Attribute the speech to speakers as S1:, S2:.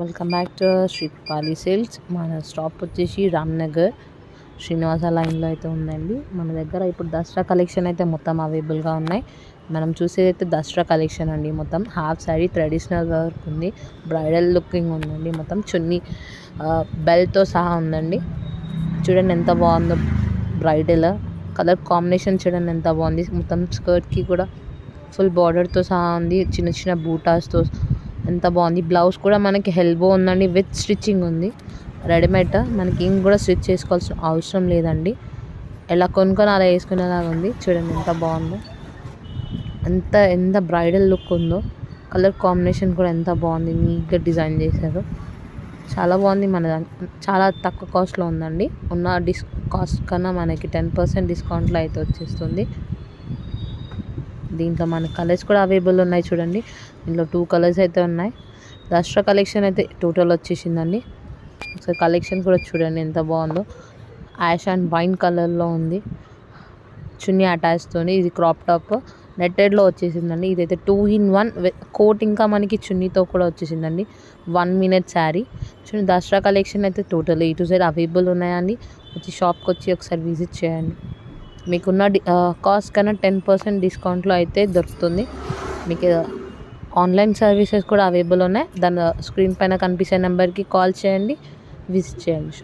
S1: Welcome back to Shri Kripali sales. మన stop వచ్చేసి రామ్నగర్ శ్రీనివాస లైన్లో అయితే ఉందండి. మన దగ్గర ఇప్పుడు దసరా కలెక్షన్ అయితే మొత్తం అవైలబుల్గా ఉన్నాయి. మనం చూసేదైతే దసరా కలెక్షన్ అండి. మొత్తం హాఫ్ శారీ ట్రెడిషనల్ వర్క్ ఉంది, బ్రైడల్ లుకింగ్ ఉందండి. మొత్తం చున్నీ బెల్ట్తో సహా ఉందండి. చూడండి ఎంత బాగుందో, బ్రైడల్ కలర్ కాంబినేషన్ చూడండి ఎంత బాగుంది. మొత్తం స్కర్ట్కి కూడా ఫుల్ బార్డర్తో సహా ఉంది, చిన్న చిన్న బూటాస్తో ఎంత బాగుంది. బ్లౌజ్ కూడా మనకి ఎల్బో ఉందండి, విత్ స్టిచ్చింగ్ ఉంది. రెడీమేడ్, మనకి ఇంక కూడా స్టిచ్ చేసుకోవాల్సిన అవసరం లేదండి. ఎలా కొనుక్కొని అలా వేసుకునేలాగా ఉంది. చూడండి ఎంత బాగుందో, ఎంత బ్రైడల్ లుక్ ఉందో. కలర్ కాంబినేషన్ కూడా ఎంత బాగుంది, నీట్గా డిజైన్ చేశారు. చాలా బాగుంది. చాలా తక్కువ కాస్ట్లో ఉందండి. ఉన్న కాస్ట్ కన్నా మనకి 10% డిస్కౌంట్లో అయితే వచ్చేస్తుంది. దీంట్లో మన కలర్స్ కూడా అవైలబుల్ ఉన్నాయి. చూడండి, దీంట్లో 2 కలర్స్ అయితే ఉన్నాయి. దసరా కలెక్షన్ అయితే టోటల్ వచ్చేసిందండి. ఒకసారి కలెక్షన్ కూడా చూడండి ఎంత బాగుందో. యాష్ అండ్ వైన్ కలర్లో ఉంది, చున్నీ అటాచ్తోని. ఇది క్రాప్ టాప్ నెట్టెడ్లో వచ్చేసిందండి. ఇదైతే 2-in-1 కోట్, ఇంకా మనకి చున్నీతో కూడా వచ్చేసిందండి. 1 minute శారీ. చూడండి, దసరా కలెక్షన్ అయితే total A to Z available ఉన్నాయండి. షాప్కి వచ్చి ఒకసారి విజిట్ చేయండి. మీకున్న కాస్ట్ కన్నా 10% డిస్కౌంట్లో అయితే దొరుకుతుంది. మీకు ఆన్లైన్ సర్వీసెస్ కూడా అవైలబుల్ ఉన్నాయి. దాని స్క్రీన్ పైన కనిపించే నెంబర్కి కాల్ చేయండి, విజిట్ చేయండి.